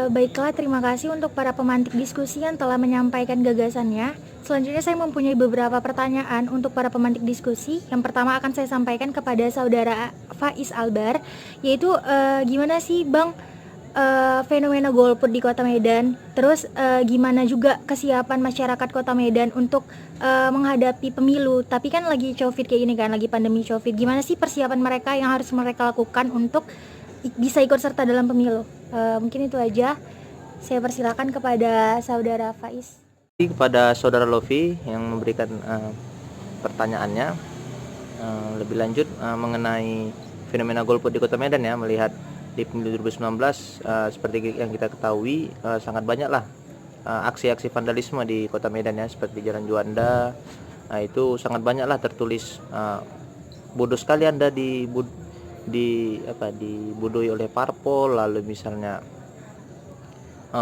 Baiklah, terima kasih untuk para pemantik diskusi yang telah menyampaikan gagasannya. Selanjutnya saya mempunyai beberapa pertanyaan untuk para pemantik diskusi. Yang pertama akan saya sampaikan kepada saudara Faiz Albar, yaitu gimana sih Bang fenomena golput di Kota Medan? Terus gimana juga kesiapan masyarakat Kota Medan untuk menghadapi pemilu? Tapi kan lagi COVID kayak gini kan, lagi pandemi COVID. Gimana sih persiapan mereka yang harus mereka lakukan untuk bisa ikut serta dalam pemilu? Mungkin itu aja. Saya persilakan kepada saudara Faiz. Kepada saudara Lofi yang memberikan pertanyaannya lebih lanjut mengenai fenomena golput di Kota Medan ya, melihat di pemilu 2019 seperti yang kita ketahui sangat banyaklah aksi-aksi vandalisme di Kota Medan ya, seperti Jalan Juanda. Itu sangat banyaklah tertulis bodoh sekali Anda dibudoi oleh parpol, lalu misalnya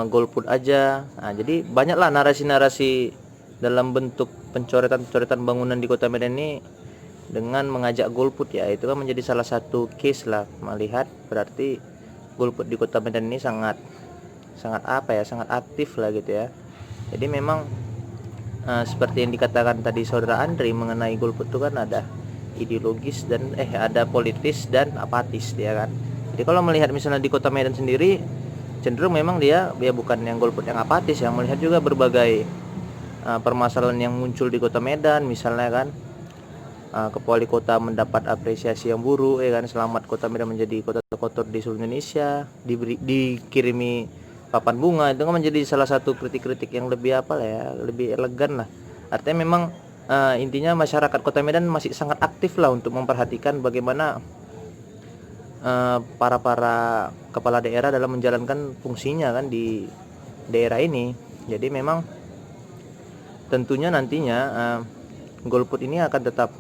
golput aja. Jadi banyaklah narasi-narasi dalam bentuk pencoretan bangunan di Kota Medan ini dengan mengajak golput ya. Itu kan menjadi salah satu case lah, melihat berarti golput di Kota Medan ini sangat aktif lah gitu ya. Jadi memang seperti yang dikatakan tadi saudara Andri mengenai golput itu kan ada ideologis dan ada politis dan apatis dia kan. Jadi kalau melihat misalnya di Kota Medan sendiri, cenderung memang dia bukan yang golput yang apatis ya, melihat juga berbagai permasalahan yang muncul di Kota Medan, misalnya kan Kepala Kota mendapat apresiasi yang buruk ya kan, selamat Kota Medan menjadi kota terkotor di seluruh Indonesia, dikirimi papan bunga. Itu kan menjadi salah satu kritik-kritik yang lebih lebih elegan lah. Artinya memang intinya masyarakat Kota Medan masih sangat aktif lah untuk memperhatikan bagaimana para kepala daerah dalam menjalankan fungsinya kan di daerah ini. Jadi memang tentunya nantinya golput ini akan tetap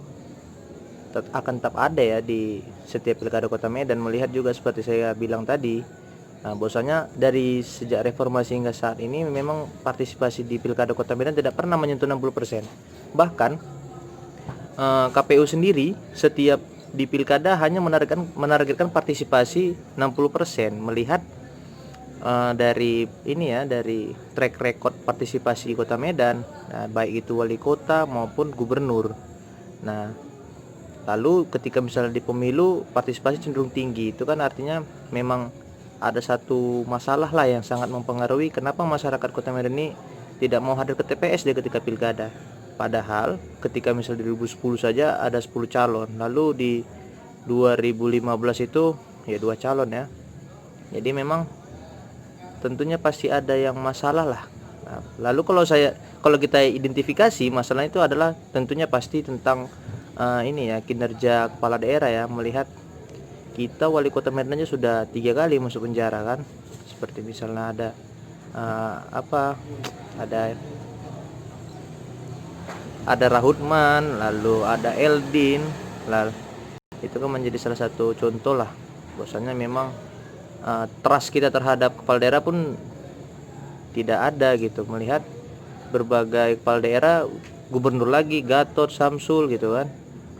ada ya di setiap pilkada Kota Medan. Melihat juga seperti saya bilang tadi, bahwasanya dari sejak reformasi hingga saat ini memang partisipasi di pilkada Kota Medan tidak pernah menyentuh 60%. Bahkan KPU sendiri setiap di pilkada hanya menargetkan partisipasi 60%. Melihat dari track record partisipasi di Kota Medan, baik itu wali kota maupun gubernur. Nah, lalu ketika misalnya di pemilu partisipasi cenderung tinggi, itu kan artinya memang ada satu masalah lah yang sangat mempengaruhi kenapa masyarakat Kota Medan ini tidak mau hadir ke TPS ketika pilkada. Padahal ketika misalnya di 2010 saja ada 10 calon, lalu di 2015 itu ya 2 calon ya. Jadi memang tentunya pasti ada yang masalah lah. Nah, lalu kalau kita identifikasi masalah itu adalah tentunya pasti tentang kinerja kepala daerah ya. Melihat kita wali kota Medan aja sudah 3 kali masuk penjara kan, seperti misalnya ada Rahutman, lalu ada Eldin, lalu itu kan menjadi salah satu contoh lah bahwasanya memang trust kita terhadap kepala daerah pun tidak ada gitu. Melihat berbagai kepala daerah, gubernur lagi Gatot, Samsul gitu kan,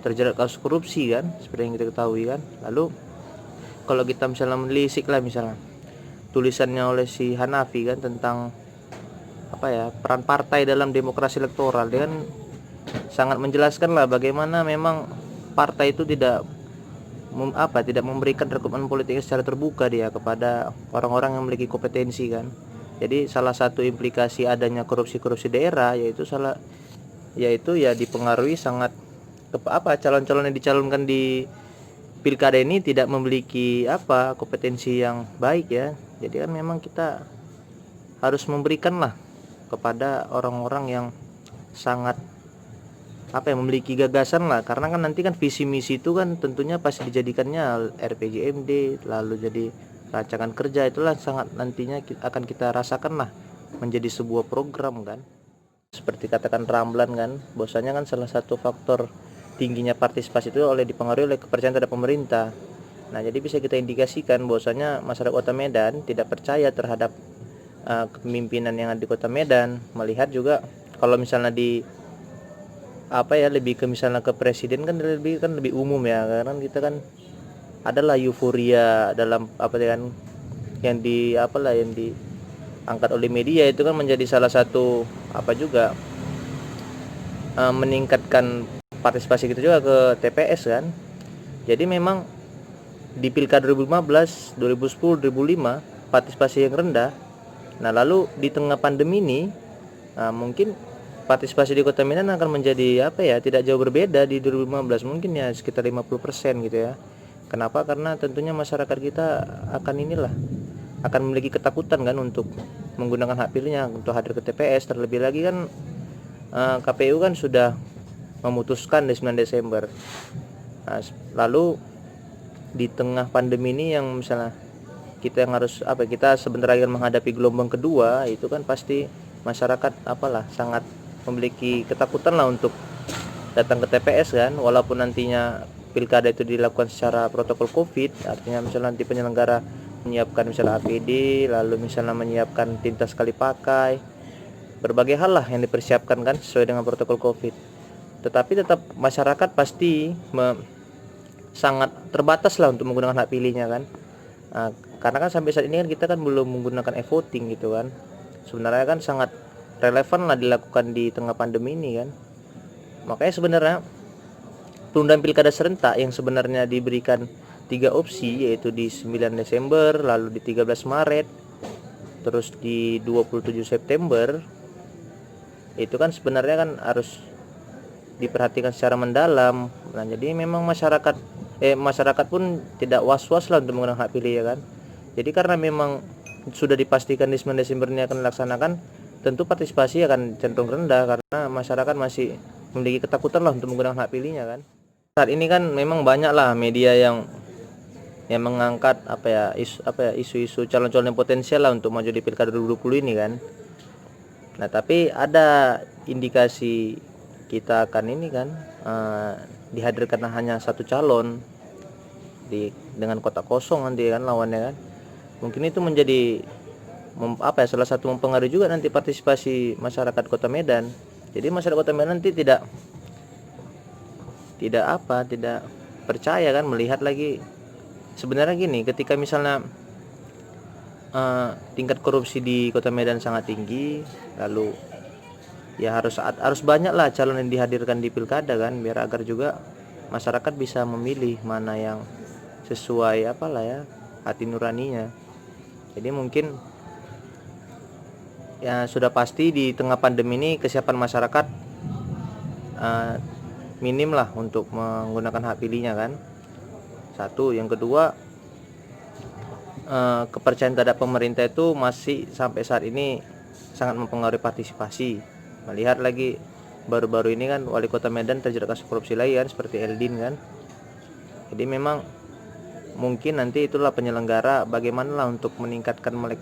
terjerat kasus korupsi kan, seperti yang kita ketahui kan. Lalu kalau kita misalnya menelisik lah misalnya tulisannya oleh si Hanafi kan tentang peran partai dalam demokrasi elektoral, dia kan sangat menjelaskan lah bagaimana memang partai itu tidak memberikan rekrutmen politik secara terbuka dia kepada orang-orang yang memiliki kompetensi kan. Jadi salah satu implikasi adanya korupsi daerah yaitu dipengaruhi sangat calon-calon yang dicalonkan di pilkada ini tidak memiliki kompetensi yang baik ya. Jadi kan memang kita harus memberikan lah kepada orang-orang yang sangat memiliki gagasan lah, karena kan nanti kan visi misi itu kan tentunya pasti dijadikannya RPJMD, lalu jadi rancangan kerja, itulah sangat nantinya akan kita rasakan lah menjadi sebuah program kan. Seperti katakan Ramlan kan, bahwasanya kan salah satu faktor tingginya partisipasi itu dipengaruhi oleh kepercayaan terhadap pemerintah. Nah, jadi bisa kita indikasikan bahwasanya masyarakat Kota Medan tidak percaya terhadap kepemimpinan yang ada di Kota Medan. Melihat juga kalau misalnya lebih ke misalnya ke presiden kan lebih umum ya, karena kita kan adalah euforia dalam yang angkat oleh media itu kan menjadi salah satu apa juga meningkatkan partisipasi kita juga ke TPS kan. Jadi memang di Pilkada 2015, 2010, 2005 partisipasi yang rendah. Nah, lalu di tengah pandemi ini mungkin partisipasi di Kota Medan akan menjadi tidak jauh berbeda di 2015, mungkin ya sekitar 50% gitu ya. Kenapa? Karena tentunya masyarakat kita akan memiliki ketakutan kan untuk menggunakan hak pilihnya untuk hadir ke TPS. Terlebih lagi kan KPU kan sudah memutuskan di 9 Desember. Nah, lalu di tengah pandemi ini yang misalnya kita yang harus kita sebentar lagi menghadapi gelombang kedua, itu kan pasti masyarakat sangat memiliki ketakutan lah untuk datang ke TPS kan, walaupun nantinya pilkada itu dilakukan secara protokol COVID, artinya misalnya nanti penyelenggara menyiapkan misalnya APD, lalu misalnya menyiapkan tinta sekali pakai, berbagai hal lah yang dipersiapkan kan sesuai dengan protokol COVID. Tetapi tetap masyarakat pasti sangat terbatas lah untuk menggunakan hak pilihnya kan. Karena kan sampai saat ini kan kita kan belum menggunakan e-voting gitu kan. Sebenarnya kan sangat relevan lah dilakukan di tengah pandemi ini kan. Makanya sebenarnya penundaan pilkada serentak yang sebenarnya diberikan 3 opsi, yaitu di 9 Desember, lalu di 13 Maret, terus di 27 September, itu kan sebenarnya kan harus diperhatikan secara mendalam. Nah, jadi memang masyarakat pun tidak was-was lah untuk menggunakan hak pilih ya kan. Jadi karena memang sudah dipastikan di 9 Desember ini akan dilaksanakan, tentu partisipasi akan cenderung rendah karena masyarakat masih memiliki ketakutan lah untuk menggunakan hak pilihnya kan. Saat ini kan memang banyak lah media yang mengangkat isu-isu calon-calon yang potensial lah untuk maju di Pilkada 2020 ini kan. Nah, tapi ada indikasi kita akan dihadirkan hanya satu calon dengan kotak kosong nanti kan lawannya kan. Mungkin itu menjadi salah satu mempengaruhi juga nanti partisipasi masyarakat Kota Medan. Jadi masyarakat Kota Medan nanti tidak percaya kan, melihat lagi sebenarnya gini, ketika misalnya tingkat korupsi di Kota Medan sangat tinggi, lalu ya harus banyak lah calon yang dihadirkan di pilkada kan, biar agar juga masyarakat bisa memilih mana yang sesuai hati nuraninya. Jadi mungkin ya sudah pasti di tengah pandemi ini kesiapan masyarakat minim lah untuk menggunakan hak pilihnya kan. Satu, yang kedua kepercayaan terhadap pemerintah itu masih sampai saat ini sangat mempengaruhi partisipasi. Melihat lagi baru-baru ini kan wali kota Medan terjerat kasus korupsi lagi kan, seperti Eldin kan. Jadi memang mungkin nanti itulah penyelenggara bagaimana lah untuk meningkatkan melek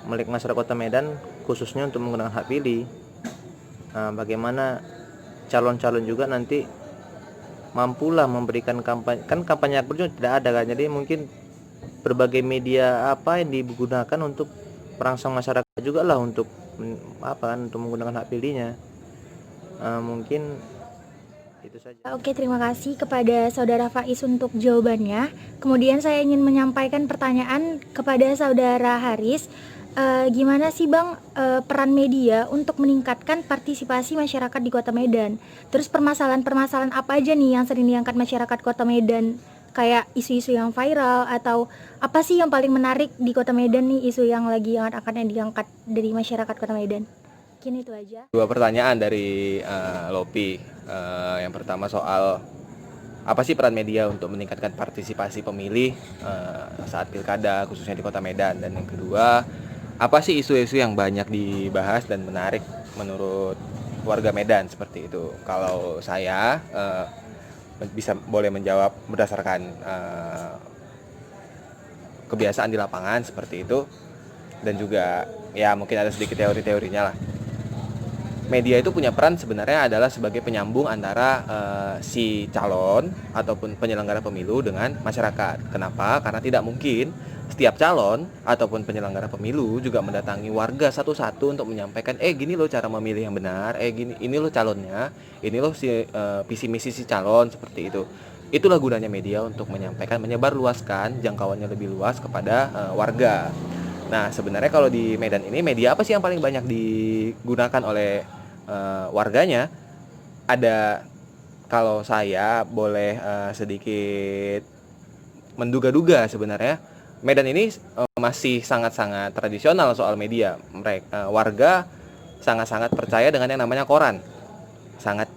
masyarakat Kota Medan khususnya untuk menggunakan hak pilih. Bagaimana calon-calon juga nanti mampulah memberikan kampanye, kan kampanye akbar juga tidak ada kan. Jadi mungkin berbagai media yang digunakan untuk merangsang masyarakat juga lah untuk untuk menggunakan hak pilihnya. Mungkin itu saja. Oke, terima kasih kepada Saudara Faiz untuk jawabannya. Kemudian saya ingin menyampaikan pertanyaan kepada Saudara Haris. Gimana sih Bang peran media untuk meningkatkan partisipasi masyarakat di Kota Medan? Terus permasalahan-permasalahan apa aja nih yang sering diangkat masyarakat Kota Medan? Kayak isu-isu yang viral, atau apa sih yang paling menarik di Kota Medan nih, isu yang lagi akan diangkat dari masyarakat Kota Medan? Mungkin itu aja. 2 pertanyaan dari Lopi. Yang pertama soal apa sih peran media untuk meningkatkan partisipasi pemilih saat pilkada khususnya di Kota Medan, dan yang kedua, apa sih isu-isu yang banyak dibahas dan menarik menurut warga Medan seperti itu. Kalau saya boleh menjawab berdasarkan kebiasaan di lapangan seperti itu, dan juga ya mungkin ada sedikit teori-teorinya lah. Media itu punya peran sebenarnya adalah sebagai penyambung antara si calon ataupun penyelenggara pemilu dengan masyarakat. Kenapa? Karena tidak mungkin setiap calon ataupun penyelenggara pemilu juga mendatangi warga satu-satu untuk menyampaikan gini loh cara memilih yang benar, ini loh calonnya, ini loh visi misi si calon, seperti itu. Itulah gunanya media, untuk menyampaikan, menyebarluaskan, jangkauannya lebih luas kepada warga. Nah, sebenarnya kalau di Medan ini media apa sih yang paling banyak digunakan oleh warganya? Ada, kalau saya boleh sedikit menduga-duga, sebenarnya Medan ini masih sangat-sangat tradisional soal media. Mereka warga sangat-sangat percaya dengan yang namanya koran. Sangat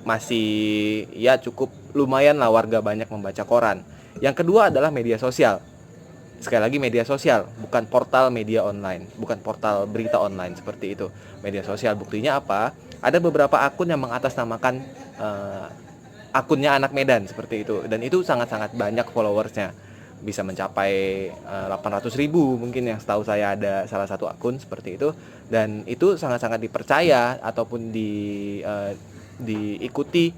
masih ya cukup lumayan lah warga banyak membaca koran. Yang kedua adalah media sosial. Sekali lagi media sosial, bukan portal media online, bukan portal berita online seperti itu. Media sosial, buktinya apa? Ada beberapa akun yang mengatasnamakan akunnya anak Medan seperti itu, dan itu sangat-sangat banyak followersnya, bisa mencapai 800.000 mungkin, yang setahu saya ada salah satu akun seperti itu, dan itu sangat-sangat dipercaya ataupun diikuti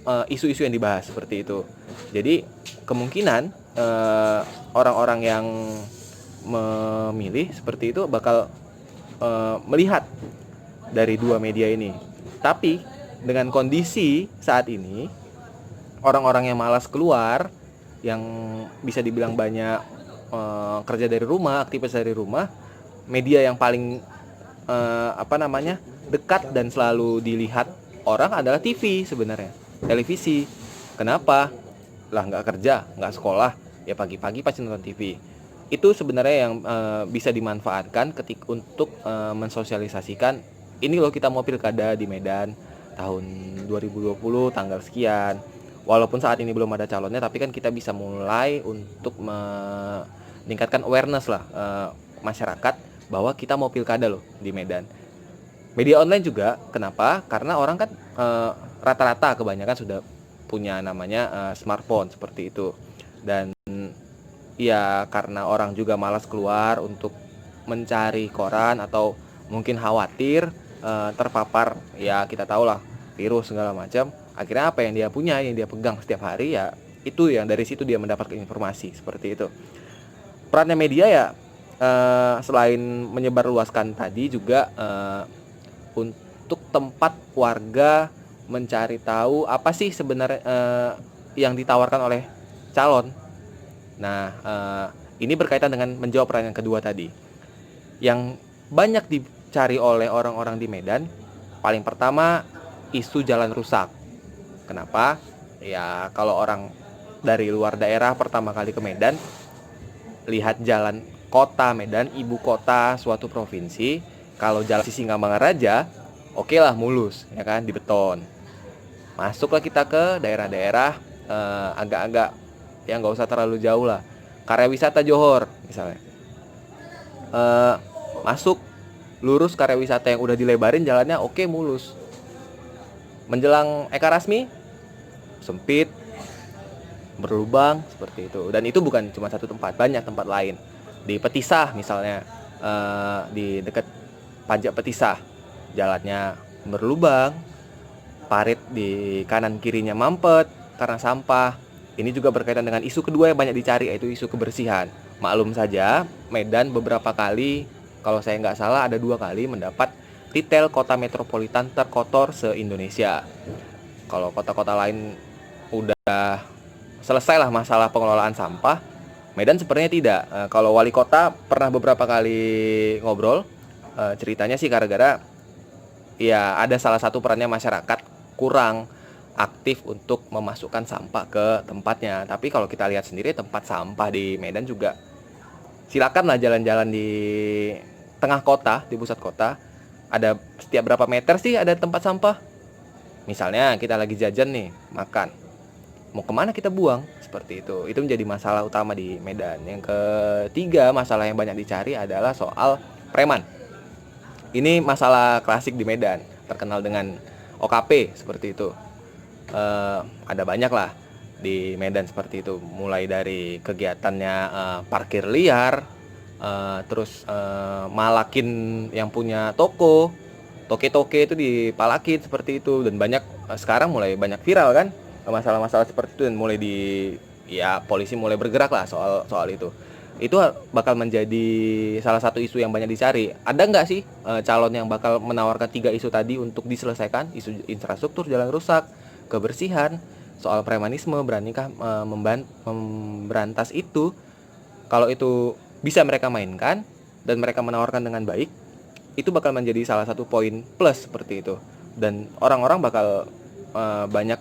isu-isu yang dibahas seperti itu. Jadi kemungkinan orang-orang yang memilih seperti itu bakal melihat dari dua media ini. Tapi dengan kondisi saat ini, orang-orang yang malas keluar, yang bisa dibilang banyak kerja dari rumah, aktivitas dari rumah, media yang paling dekat dan selalu dilihat orang adalah TV sebenarnya, televisi. Kenapa? Lah nggak kerja, nggak sekolah, ya pagi-pagi pasti nonton TV. Itu sebenarnya yang bisa dimanfaatkan untuk mensosialisasikan, ini loh kita mau pilkada di Medan tahun 2020 tanggal sekian. Walaupun saat ini belum ada calonnya, tapi kan kita bisa mulai untuk meningkatkan awareness lah masyarakat bahwa kita mau pilkada loh di Medan. Media online juga, kenapa? Karena orang kan rata-rata kebanyakan sudah punya namanya smartphone seperti itu. Dan ya karena orang juga malas keluar untuk mencari koran, atau mungkin khawatir terpapar, ya kita tahu lah, virus segala macam. Akhirnya apa yang dia punya, yang dia pegang setiap hari, ya itu yang dari situ dia mendapatkan informasi seperti itu. Perannya media ya selain menyebarluaskan tadi juga untuk tempat warga mencari tahu apa sih sebenarnya yang ditawarkan oleh calon. Nah, ini berkaitan dengan menjawab pertanyaan kedua tadi. Yang banyak dicari oleh orang-orang di Medan, paling pertama isu jalan rusak. Kenapa? Ya kalau orang dari luar daerah pertama kali ke Medan, lihat jalan kota Medan, ibu kota suatu provinsi, kalau jalan Sisingamangaraja, oke lah mulus, ya kan, di beton. Masuklah kita ke daerah-daerah agak-agak yang nggak usah terlalu jauh lah, karya wisata Johor misalnya. Masuk lurus karya wisata yang udah dilebarin jalannya, oke mulus. Menjelang Eka Rasmi sempit, berlubang seperti itu. Dan itu bukan cuma satu tempat, banyak tempat lain. Di Petisah misalnya, di dekat Pajak Petisah, jalannya berlubang, parit di kanan kirinya mampet karena sampah. Ini juga berkaitan dengan isu kedua yang banyak dicari, yaitu isu kebersihan. Maklum saja, Medan beberapa kali, kalau saya nggak salah ada 2 kali mendapat titel kota metropolitan terkotor se-Indonesia. Kalau kota-kota lain udah selesai lah masalah pengelolaan sampah, Medan sepertinya tidak. Kalau wali kota pernah beberapa kali ngobrol, ceritanya sih gara-gara ya ada salah satu perannya masyarakat kurang aktif untuk memasukkan sampah ke tempatnya. Tapi kalau kita lihat sendiri tempat sampah di Medan juga, silakan lah jalan-jalan di tengah kota, di pusat kota. Ada setiap berapa meter sih ada tempat sampah. Misalnya kita lagi jajan nih, makan, mau kemana kita buang, seperti itu. Itu menjadi masalah utama di Medan. Yang ketiga, masalah yang banyak dicari adalah soal preman. Ini masalah klasik di Medan, terkenal dengan OKP seperti itu. Ada banyak lah di Medan seperti itu, mulai dari kegiatannya parkir liar, terus malakin yang punya toko, toke-toke itu dipalakin seperti itu. Dan banyak sekarang mulai banyak viral kan masalah-masalah seperti itu, dan mulai polisi mulai bergerak lah soal itu. Itu bakal menjadi salah satu isu yang banyak dicari. Ada nggak sih calon yang bakal menawarkan 3 isu tadi untuk diselesaikan? Isu infrastruktur, jalan rusak, kebersihan, soal premanisme, beranikah memberantas itu? Kalau itu bisa mereka mainkan, dan mereka menawarkan dengan baik, itu bakal menjadi salah satu poin plus seperti itu. Dan orang-orang bakal banyak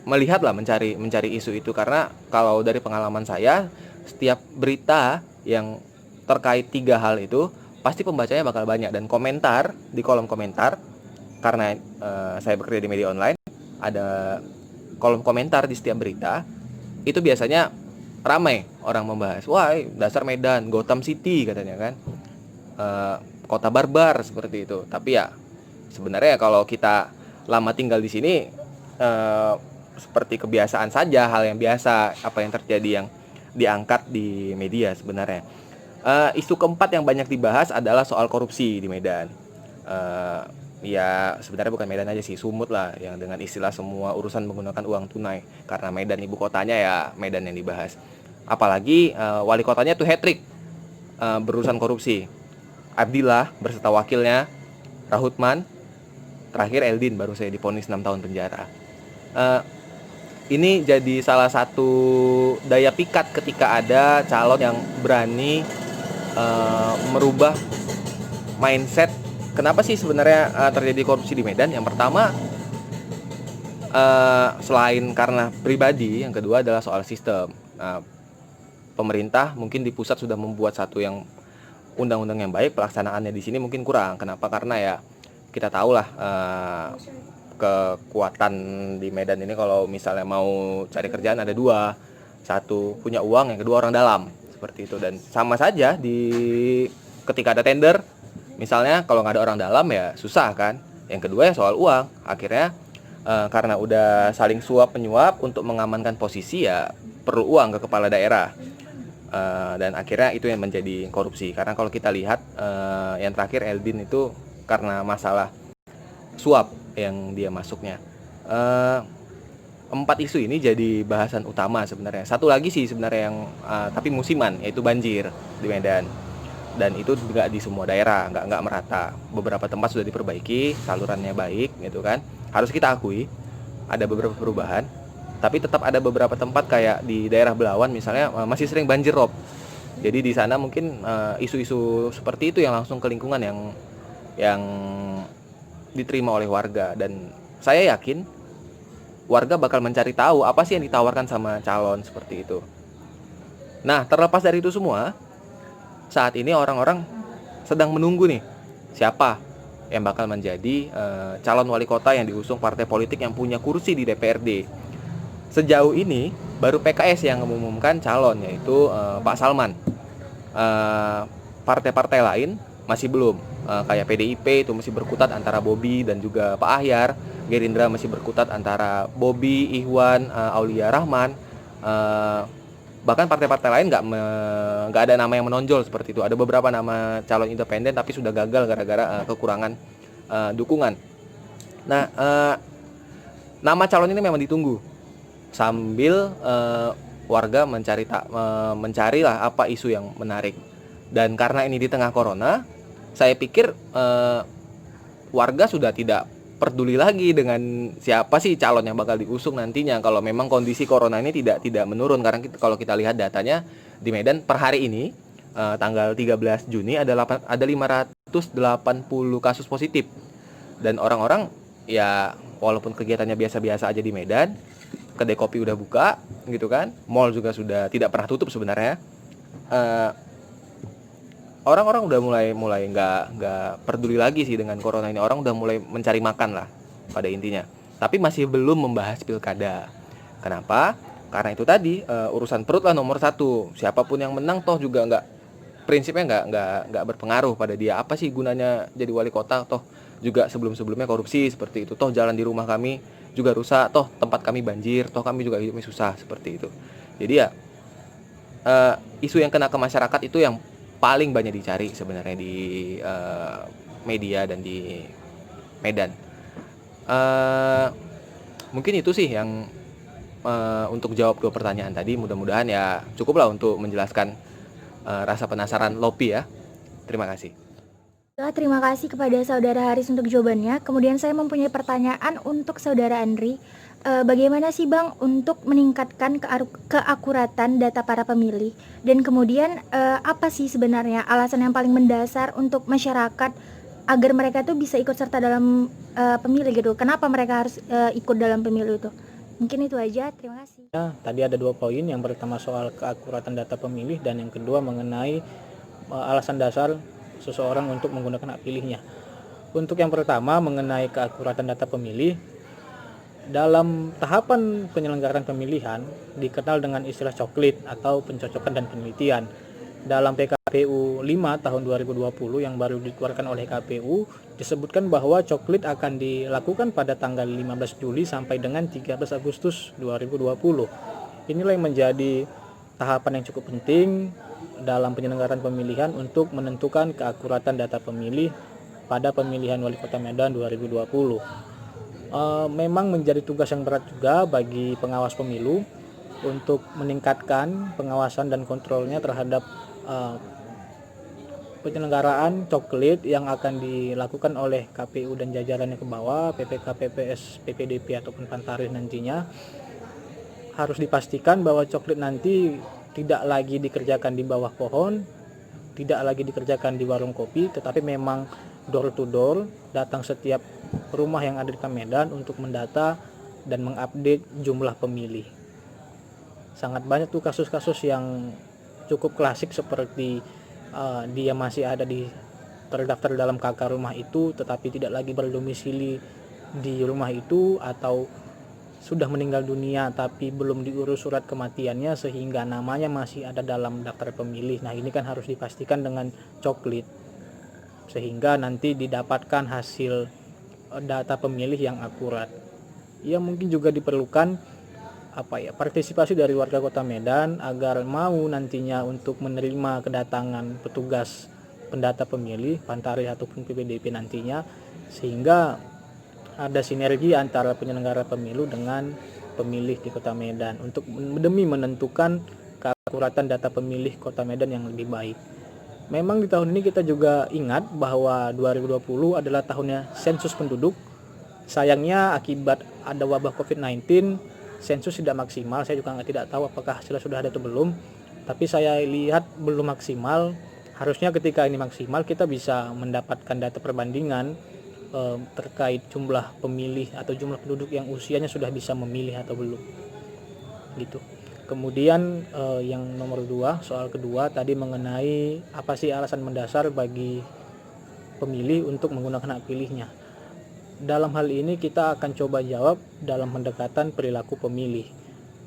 melihat lah, mencari isu itu, karena kalau dari pengalaman saya, setiap berita yang terkait 3 hal itu pasti pembacanya bakal banyak, dan komentar di kolom komentar, karena saya bekerja di media online, ada kolom komentar di setiap berita itu biasanya ramai orang membahas, wah dasar Medan, Gotham City katanya kan, kota barbar seperti itu. Tapi ya sebenarnya kalau kita lama tinggal di sini, seperti kebiasaan saja, hal yang biasa apa yang terjadi yang diangkat di media sebenarnya. Isu keempat yang banyak dibahas adalah soal korupsi di Medan. Ya sebenarnya bukan Medan aja sih, Sumut lah, yang dengan istilah semua urusan menggunakan uang tunai, karena Medan ibu kotanya, ya Medan yang dibahas. Apalagi wali kotanya tuh hat-trick berurusan korupsi. Abdillah berserta wakilnya, Rahutman, terakhir Eldin baru saya divonis 6 tahun penjara. Ini jadi salah satu daya pikat ketika ada calon yang berani merubah mindset. Kenapa sih sebenarnya terjadi korupsi di Medan? Yang pertama, selain karena pribadi, yang kedua adalah soal sistem. Pemerintah mungkin di pusat sudah membuat satu yang undang-undang yang baik, pelaksanaannya di sini mungkin kurang. Kenapa? Karena ya kita tahulah kekuatan di Medan ini, kalau misalnya mau cari kerjaan ada 2, satu punya uang, yang kedua orang dalam, seperti itu. Dan sama saja ketika ada tender, misalnya kalau nggak ada orang dalam ya susah kan. Yang kedua ya soal uang. Akhirnya karena udah saling suap menyuap untuk mengamankan posisi, ya perlu uang ke kepala daerah. Dan akhirnya itu yang menjadi korupsi. Karena kalau kita lihat yang terakhir Eldin itu karena masalah suap yang dia masuknya. 4 isu ini jadi bahasan utama sebenarnya. Satu lagi sih sebenarnya yang tapi musiman, yaitu banjir di Medan. Dan itu juga di semua daerah, nggak merata. Beberapa tempat sudah diperbaiki, salurannya baik gitu kan. Harus kita akui ada beberapa perubahan, tapi tetap ada beberapa tempat kayak di daerah Belawan misalnya masih sering banjir rob. Jadi di sana mungkin isu-isu seperti itu yang langsung ke lingkungan yang diterima oleh warga. Dan saya yakin warga bakal mencari tahu apa sih yang ditawarkan sama calon seperti itu. Nah, terlepas dari itu semua, saat ini orang-orang sedang menunggu nih siapa yang bakal menjadi calon wali kota yang diusung partai politik yang punya kursi di DPRD. Sejauh ini baru PKS yang mengumumkan calon, yaitu Pak Salman. Partai-partai lain masih belum, kayak PDIP itu masih berkutat antara Bobi dan juga Pak Ahyar. Gerindra masih berkutat antara Bobi, Ihwan, Aulia Rahman. Bahkan partai-partai lain nggak ada nama yang menonjol seperti itu. Ada beberapa nama calon independen tapi sudah gagal gara-gara kekurangan dukungan. Nah, nama calon ini memang ditunggu sambil warga mencari lah apa isu yang menarik. Dan karena ini di tengah corona, saya pikir warga sudah tidak peduli lagi dengan siapa sih calon yang bakal diusung nantinya kalau memang kondisi corona ini tidak menurun. Karena kalau kita lihat datanya di Medan per hari ini tanggal 13 Juni ada 580 kasus positif. Dan orang-orang ya walaupun kegiatannya biasa-biasa aja di Medan, kedai kopi udah buka gitu kan, mall juga sudah tidak pernah tutup sebenarnya. Orang-orang udah mulai nggak peduli lagi sih dengan corona ini. Orang udah mulai mencari makan lah pada intinya. Tapi masih belum membahas pilkada. Kenapa? Karena itu tadi urusan perut lah nomor 1. Siapapun yang menang toh juga prinsipnya nggak berpengaruh pada dia. Apa sih gunanya jadi wali kota? Toh juga sebelumnya korupsi seperti itu. Toh jalan di rumah kami juga rusak. Toh tempat kami banjir. Toh kami juga hidupnya susah seperti itu. Jadi ya isu yang kena ke masyarakat itu yang paling banyak dicari sebenarnya di media dan di Medan. Mungkin itu sih yang untuk jawab 2 pertanyaan tadi. Mudah-mudahan ya cukuplah untuk menjelaskan rasa penasaran Lopi ya. Terima kasih. Terima kasih kepada Saudara Haris untuk jawabannya. Kemudian saya mempunyai pertanyaan untuk Saudara Andri. Bagaimana sih Bang untuk meningkatkan keakuratan data para pemilih? Dan kemudian apa sih sebenarnya alasan yang paling mendasar untuk masyarakat agar mereka tuh bisa ikut serta dalam pemilih gitu? Kenapa mereka harus ikut dalam pemilu itu? Mungkin itu aja, terima kasih. Tadi ada 2 poin, yang pertama soal keakuratan data pemilih dan yang kedua mengenai alasan dasar seseorang untuk menggunakan hak pilihnya. Untuk yang pertama mengenai keakuratan data pemilih, dalam tahapan penyelenggaraan pemilihan dikenal dengan istilah coklit atau pencocokan dan penelitian. Dalam PKPU 5 tahun 2020 yang baru dikeluarkan oleh KPU disebutkan bahwa coklit akan dilakukan pada tanggal 15 Juli sampai dengan 13 Agustus 2020. Inilah yang menjadi tahapan yang cukup penting dalam penyelenggaraan pemilihan untuk menentukan keakuratan data pemilih pada pemilihan Wali Kota Medan 2020. Memang menjadi tugas yang berat juga bagi pengawas pemilu untuk meningkatkan pengawasan dan kontrolnya terhadap penyelenggaraan coklit yang akan dilakukan oleh KPU dan jajarannya ke bawah, PPK, PPS, PPDP ataupun Pantarih nantinya. Harus dipastikan bahwa coklit nanti tidak lagi dikerjakan di bawah pohon, tidak lagi dikerjakan di warung kopi, tetapi memang door to door, datang setiap rumah yang ada di Kota Medan untuk mendata dan mengupdate jumlah pemilih. Sangat banyak tuh kasus-kasus yang cukup klasik seperti dia masih ada terdaftar dalam KK rumah itu tetapi tidak lagi berdomisili di rumah itu, atau sudah meninggal dunia tapi belum diurus surat kematiannya sehingga namanya masih ada dalam daftar pemilih. Nah, ini kan harus dipastikan dengan coklit sehingga nanti didapatkan hasil data pemilih yang akurat. Ya, mungkin juga diperlukan partisipasi dari warga Kota Medan agar mau nantinya untuk menerima kedatangan petugas pendata pemilih, Pantarih ataupun PPDP nantinya, sehingga ada sinergi antara penyelenggara pemilu dengan pemilih di Kota Medan untuk demi menentukan keakuratan data pemilih Kota Medan yang lebih baik. Memang di tahun ini kita juga ingat bahwa 2020 adalah tahunnya sensus penduduk. Sayangnya akibat ada wabah COVID-19, sensus tidak maksimal. Saya juga tidak tahu apakah hasilnya sudah ada atau belum, tapi saya lihat belum maksimal. Harusnya ketika ini maksimal kita bisa mendapatkan data perbandingan terkait jumlah pemilih atau jumlah penduduk yang usianya sudah bisa memilih atau belum gitu. Kemudian yang nomor 2, soal kedua tadi mengenai apa sih alasan mendasar bagi pemilih untuk menggunakan hak pilihnya. Dalam hal ini kita akan coba jawab dalam pendekatan perilaku pemilih.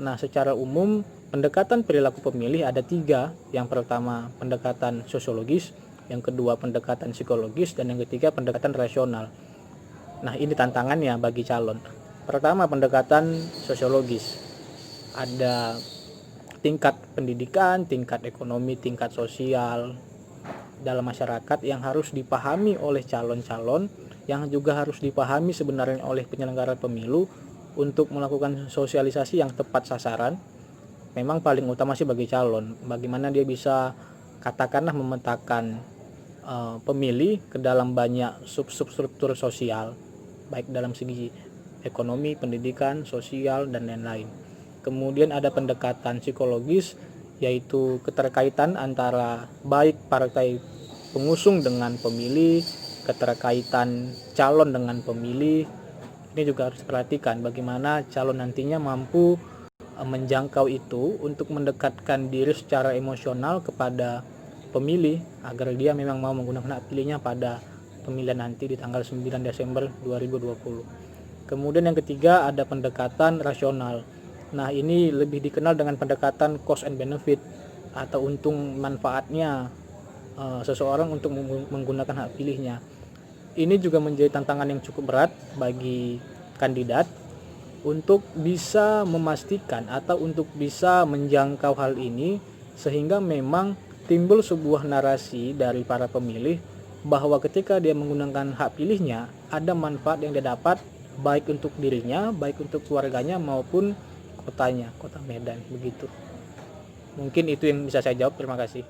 Nah, secara umum pendekatan perilaku pemilih ada 3. Yang pertama pendekatan sosiologis, yang kedua pendekatan psikologis, dan yang ketiga pendekatan rasional. Nah, ini tantangannya bagi calon. Pertama, pendekatan sosiologis. Ada tingkat pendidikan, tingkat ekonomi, tingkat sosial dalam masyarakat yang harus dipahami oleh calon-calon, yang juga harus dipahami sebenarnya oleh penyelenggara pemilu untuk melakukan sosialisasi yang tepat sasaran. Memang paling utama sih bagi calon, bagaimana dia bisa katakanlah memetakan pemilih ke dalam banyak substruktur sosial, baik dalam segi ekonomi, pendidikan, sosial, dan lain-lain. Kemudian ada pendekatan psikologis, yaitu keterkaitan antara baik partai pengusung dengan pemilih, keterkaitan calon dengan pemilih. Ini juga harus diperhatikan bagaimana calon nantinya mampu menjangkau itu untuk mendekatkan diri secara emosional kepada pemilih agar dia memang mau menggunakan hak pilihnya pada pemilihan nanti di tanggal 9 Desember 2020. Kemudian yang ketiga ada pendekatan rasional. Nah, ini lebih dikenal dengan pendekatan cost and benefit atau untung manfaatnya seseorang untuk menggunakan hak pilihnya. Ini juga menjadi tantangan yang cukup berat bagi kandidat untuk bisa memastikan atau untuk bisa menjangkau hal ini sehingga memang timbul sebuah narasi dari para pemilih bahwa ketika dia menggunakan hak pilihnya ada manfaat yang dia dapat baik untuk dirinya, baik untuk keluarganya maupun kotanya, Kota Medan begitu. Mungkin itu yang bisa saya jawab. Terima kasih.